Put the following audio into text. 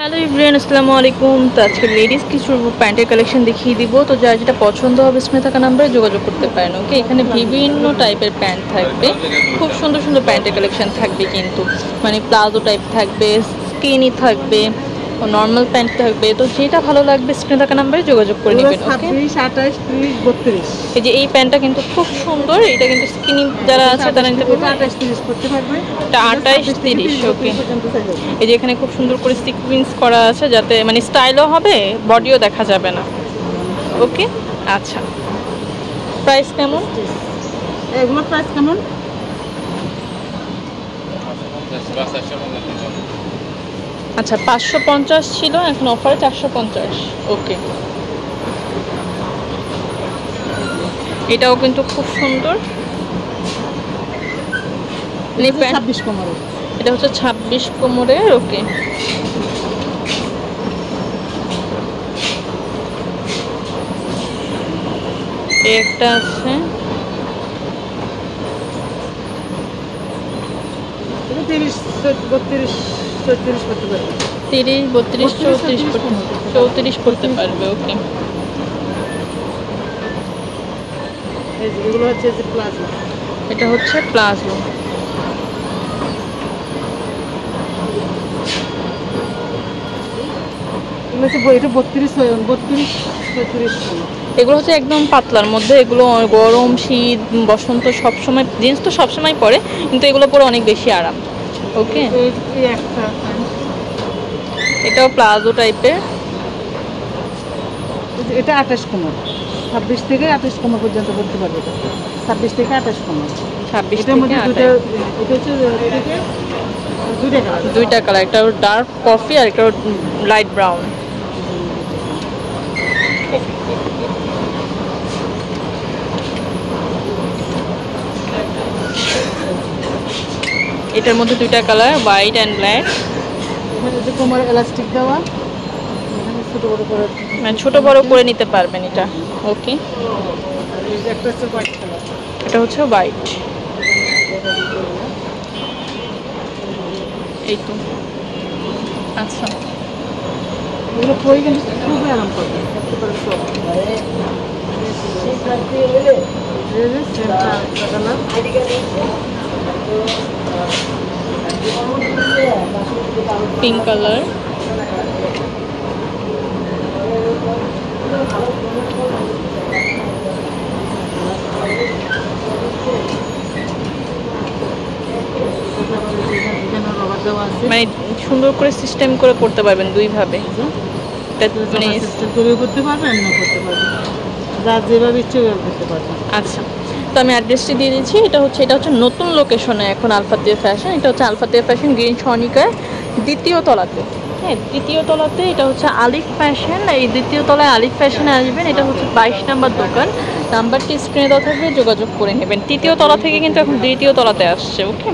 Hello everyone, আসসালামু আলাইকুম। তো আজকে লেডিস কিছু প্যান্টের কালেকশন দেখিয়ে দিব। তো যার যেটা পছন্দ হবে স্ক্রিনে থাকা নাম্বারে যোগাযোগ করতে পারেন। ওকে, এখানে বিভিন্ন টাইপের প্যান্ট থাকবে, খুব সুন্দর সুন্দর প্যান্টের কালেকশন থাকবে কিন্তু, মানে প্লাজো টাইপ থাকবে, স্কিনি থাকবে, নর্মাল প্যান্ট থাকবে। তো যেটা ভালো লাগবে স্ক্রিনে থাকা নাম্বারে যোগাযোগ করে নেবেন। ওকে, 26, 28, 30, 32 এই যে এই প্যান্টটা কিন্তু খুব সুন্দর, এটা কিন্তু স্কিনি যারা আছে তারা নিতে পারবে। 28, 30 করতে পারবে। এটা 28-30। ওকে, এই যে এখানে খুব সুন্দর করে সিকোয়েন্স করা আছে, যাতে মানে স্টাইলও হবে, বডিও দেখা যাবে না। ওকে, আচ্ছা, প্রাইস কেমন? এগুলোর প্রাইস কেমন? আচ্ছা, 550 ছিল, এখন অফারে 450। ওকে, এটাও কিন্তু খুব সুন্দর। 26 কোমরের। এটা হচ্ছে 26 কোমরের। ওকে, একটা আছে, 30, 32, 34 করতে পারবে। 30, 32, 34 করতে পারবে। ওকে, এগুলো হচ্ছে যে প্লাজো। এটা হচ্ছে প্লাজো। এগুলো হচ্ছে এটা 32, 32, 34 কোমর। এগুলো হচ্ছে একদম পাতলার মধ্যে। এগুলো গরম, শীত, বসন্ত সবসময়, জিন্স তো সবসময় পরে, কিন্তু এগুলো পরে অনেক বেশি আরাম। ওকে, এই একটা এটাও প্লাজো টাইপের। এটা 28 কোমর, 26 থেকে 28 কোমর পর্যন্ত করতে পারবে। 26 থেকে 28 কোমর। 26 এটার থেকে মধ্যে 28। এটা হচ্ছে দুইটা কালার। দুইটা কালার, একটা ডার্ক কফি আর একটা লাইট ব্রাউন। এটার মধ্যে দুইটা কালার, হোয়াইট অ্যান্ড ব্ল্যাক। এখানে যে কোমর এলাস্টিক দেওয়া, এখানে ছোট বড় করে, মানে ছোট বড় করে নিতে পারবেন এটা। ওকে, একটা হচ্ছে হোয়াইট কালার। এটা হচ্ছে হোয়াইট। এই তো, আচ্ছা, এগুলো পরে কিন্তু খুবই আরাম করবে, একেবারে সফট। Pink colour. মানে সুন্দর করে সিস্টেম করে করতে পারবেন দুইভাবে। মানে করতে পারবেন, না করতে পারবেন, যার যেভাবে ইচ্ছে ওইভাবে করতে পারবেন। আচ্ছা, তো আমি অ্যাড্রেসটি দিয়ে দিচ্ছি। এটা হচ্ছে নতুন লোকেশনে এখন আলফাতিয়া ফ্যাশন। এটা হচ্ছে আলফাতিয়া ফ্যাশন, গ্রিন সনিকার দ্বিতীয় তলাতে। হ্যাঁ, দ্বিতীয় তলাতে এটা হচ্ছে আলিফ ফ্যাশন। এই দ্বিতীয় তলায় আলিফ ফ্যাশনে আসবেন। এটা হচ্ছে 22 নাম্বার দোকান। নাম্বারটি স্ক্রিনে দেওয়া থাকবে, যোগাযোগ করে নেবেন। তৃতীয় তলা থেকে কিন্তু এখন দ্বিতীয় তলাতে আসছে। ওকে।